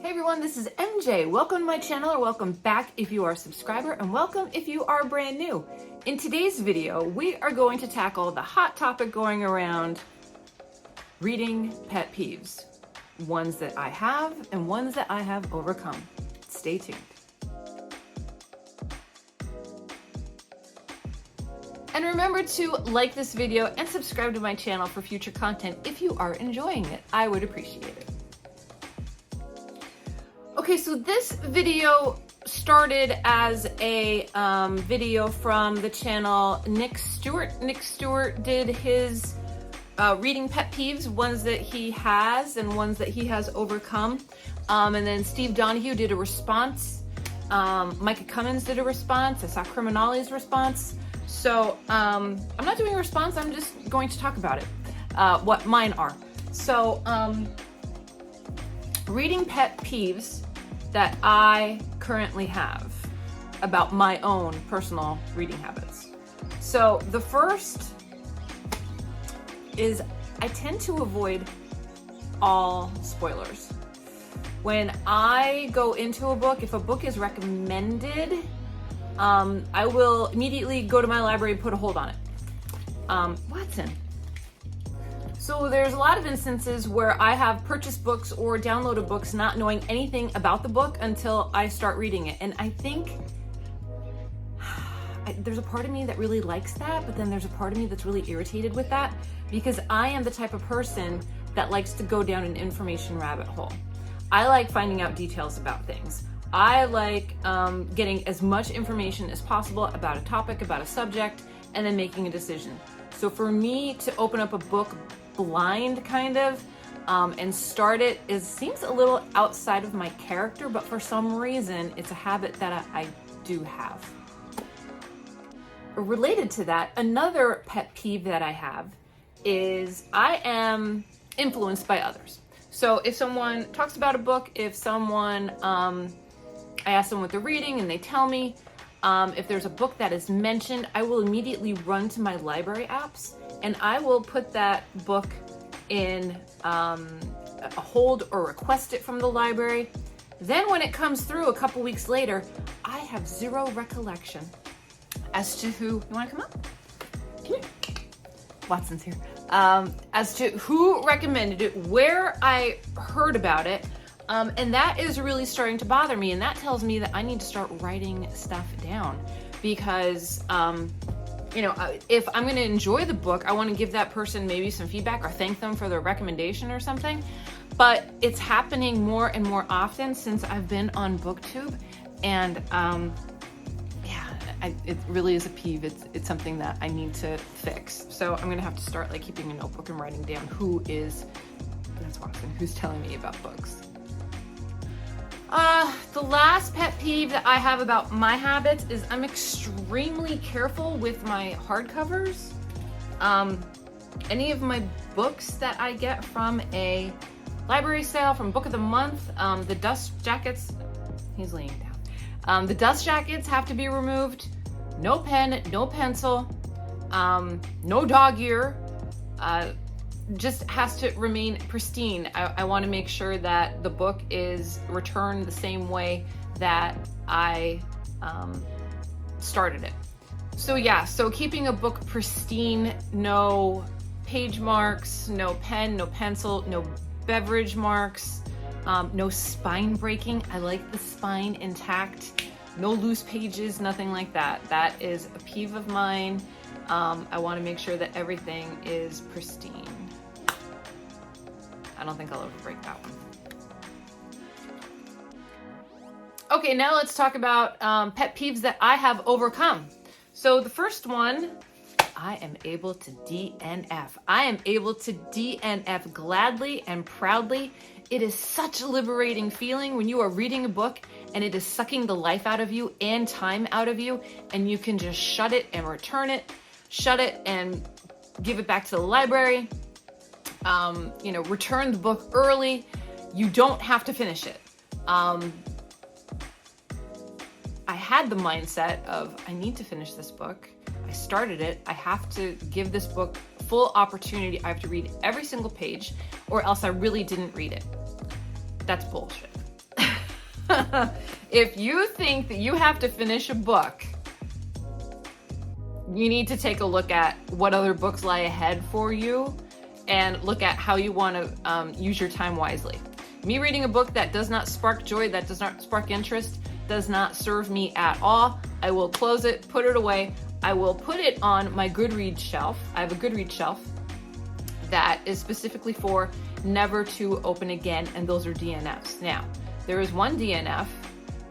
Hey everyone, this is MJ. Welcome to my channel, or welcome back if you are a subscriber, and welcome if you are brand new. In today's video, we are going to tackle the hot topic going around reading pet peeves. Ones that I have and ones that I have overcome. Stay tuned. And remember to like this video and subscribe to my channel for future content if you are enjoying it. I would appreciate it. Okay, so this video started as a video from the channel Nick Stewart. Nick Stewart did his reading pet peeves, ones that he has and ones that he has overcome. And then Steve Donahue did a response. Micah Cummins did a response. I saw Criminali's response. So I'm not doing a response, I'm just going to talk about it, what mine are. So reading pet peeves that I currently have about my own personal reading habits. So the first is I tend to avoid all spoilers. When I go into a book, if a book is recommended, I will immediately go to my library and put a hold on it. Watson. So there's a lot of instances where I have purchased books or downloaded books not knowing anything about the book until I start reading it. And I think there's a part of me that really likes that, but then there's a part of me that's really irritated with that because I am the type of person that likes to go down an information rabbit hole. I like finding out details about things. I like getting as much information as possible about a topic, about a subject, and then making a decision. So for me to open up a book blind kind of and start it seems a little outside of my character, but for some reason it's a habit that I do have. Related to that, another pet peeve that I have is I am influenced by others. So if someone talks about a book, if someone I ask them what they're reading and they tell me, if there's a book that is mentioned, I will immediately run to my library apps and I will put that book in a hold or request it from the library. Then when it comes through a couple weeks later, I have zero recollection as to who, you wanna come up? Come here. Watson's here. As to who recommended it, where I heard about it, and that is really starting to bother me, and that tells me that I need to start writing stuff down because, you know, if I'm going to enjoy the book, I want to give that person maybe some feedback or thank them for their recommendation or something. But it's happening more and more often since I've been on Booktube, and it really is a peeve. It's something that I need to fix. So I'm going to have to start like keeping a notebook and writing down that's Watson, who's telling me about books. The last pet peeve that I have about my habits is I'm extremely careful with my hardcovers. Any of my books that I get from a library sale, from Book of the Month, the dust jackets, he's laying down. The dust jackets have to be removed. No pen, no pencil, no dog ear. Just has to remain pristine. I want to make sure that the book is returned the same way that I started it. So yeah, so keeping a book pristine, no page marks, no pen, no pencil, no beverage marks, no spine breaking. I like the spine intact. No loose pages, nothing like that. That is a peeve of mine. I want to make sure that everything is pristine. I don't think I'll ever break that one. Okay, now let's talk about pet peeves that I have overcome. So the first one, I am able to DNF. I am able to DNF gladly and proudly. It is such a liberating feeling when you are reading a book and it is sucking the life out of you and time out of you, and you can just shut it and return it, shut it and give it back to the library. You know, return the book early. You don't have to finish it. I had the mindset of, I need to finish this book. I started it. I have to give this book full opportunity. I have to read every single page or else I really didn't read it. That's bullshit. If you think that you have to finish a book, you need to take a look at what other books lie ahead for you and look at how you want to use your time wisely. Me reading a book that does not spark joy, that does not spark interest, does not serve me at all, I will close it, put it away. I will put it on my GoodReads shelf. I have a GoodReads shelf that is specifically for never to open again, and those are DNFs. Now, there is one DNF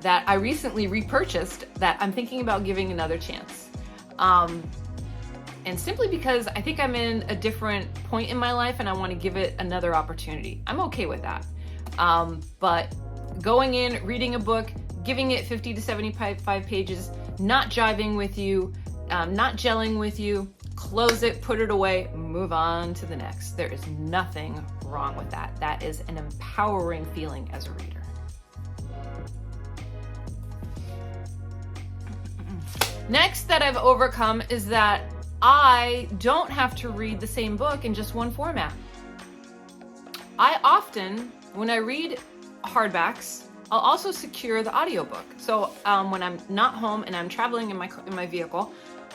that I recently repurchased that I'm thinking about giving another chance. And simply because I think I'm in a different point in my life and I want to give it another opportunity. I'm okay with that. But going in, reading a book, giving it 50 to 75 pages, not jiving with you, not gelling with you, close it, put it away, move on to the next. There is nothing wrong with that. That is an empowering feeling as a reader. Next that I've overcome is that I don't have to read the same book in just one format. I often, when I read hardbacks, I'll also secure the audiobook. So when I'm not home and I'm traveling in my vehicle,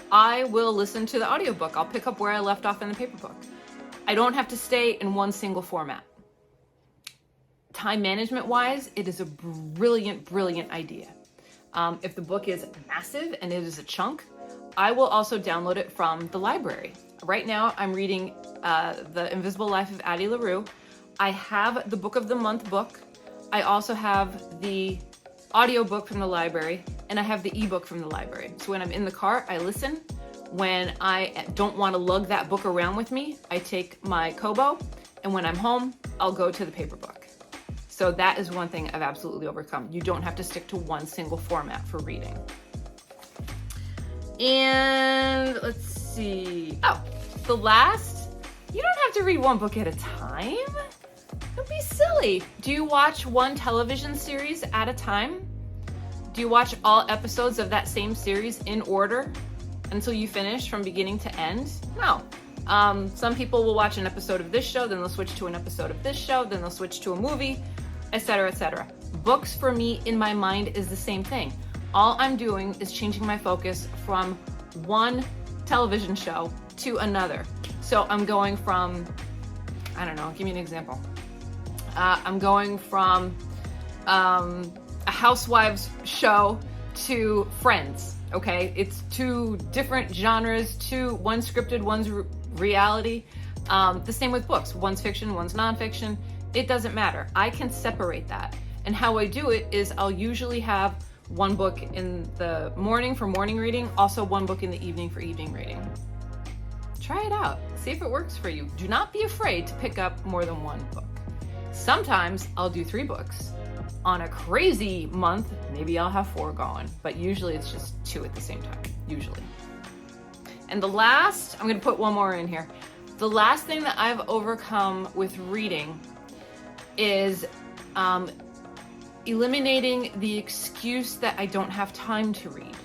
I will listen to the audiobook. I'll pick up where I left off in the paper book. I don't have to stay in one single format. Time management wise, it is a brilliant, brilliant idea. If the book is massive and it is a chunk, I will also download it from the library. Right now, I'm reading The Invisible Life of Addie LaRue. I have the Book of the Month book. I also have the audiobook from the library, and I have the ebook from the library. So when I'm in the car, I listen. When I don't want to lug that book around with me, I take my Kobo, and when I'm home, I'll go to the paper book. So that is one thing I've absolutely overcome. You don't have to stick to one single format for reading. And let's see. Oh, the last, you don't have to read one book at a time. Don't be silly. Do you watch one television series at a time? Do you watch all episodes of that same series in order until you finish from beginning to end? No. Some people will watch an episode of this show, then they'll switch to an episode of this show, then they'll switch to a movie, etc., etc. Books for me in my mind is the same thing. All I'm doing is changing my focus from one television show to another. So I'm going from, I don't know, give me an example. I'm going from a Housewives show to Friends, okay? It's two different genres, one scripted, one's reality. The same with books. One's fiction, one's nonfiction. It doesn't matter. I can separate that. And how I do it is I'll usually have one book in the morning for morning reading, also one book in the evening for evening reading. Try it out. See if it works for you. Do not be afraid to pick up more than one book. Sometimes I'll do 3 books. On a crazy month, maybe I'll have 4 going, but usually it's just 2 at the same time, usually. And the last, I'm gonna put one more in here. The last thing that I've overcome with reading is eliminating the excuse that I don't have time to read.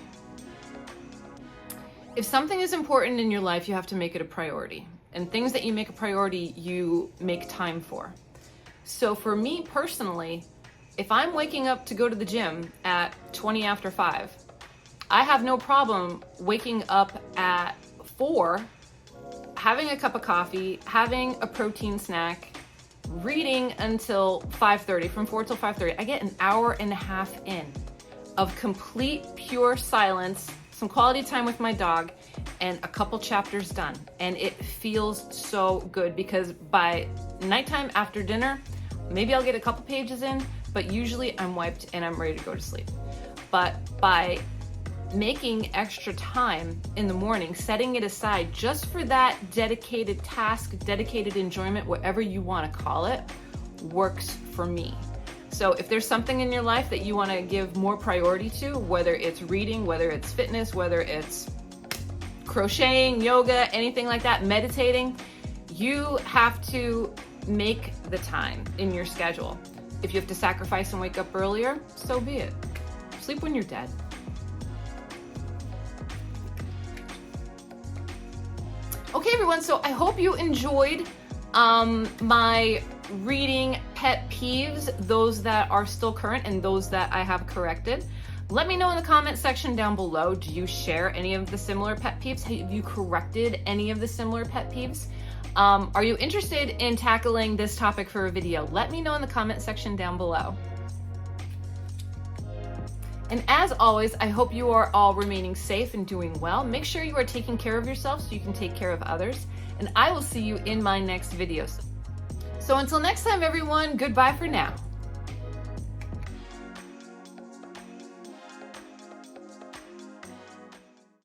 If something is important in your life, you have to make it a priority. And things that you make a priority, you make time for. So for me personally, if I'm waking up to go to the gym at 20 after 5, I have no problem waking up at 4, having a cup of coffee, having a protein snack, reading until 5:30, from 4 till 5:30. I get an hour and a half in of complete pure silence, some quality time with my dog, and a couple chapters done. And it feels so good because by nighttime after dinner, maybe I'll get a couple pages in, but usually I'm wiped and I'm ready to go to sleep. But by making extra time in the morning, setting it aside just for that dedicated task, dedicated enjoyment, whatever you want to call it, works for me. So if there's something in your life that you want to give more priority to, whether it's reading, whether it's fitness, whether it's crocheting, yoga, anything like that, meditating, you have to make the time in your schedule. If you have to sacrifice and wake up earlier, so be it. Sleep when you're dead. Okay, everyone, so I hope you enjoyed my reading pet pet peeves, those that are still current and those that I have corrected. Let me know in the comment section down below. Do you share any of the similar pet peeves? Have you corrected any of the similar pet peeves? Are you interested in tackling this topic for a video? Let me know in the comment section down below. And as always, I hope you are all remaining safe and doing well. Make sure you are taking care of yourself so you can take care of others. And I will see you in my next videos. So until next time, everyone, goodbye for now.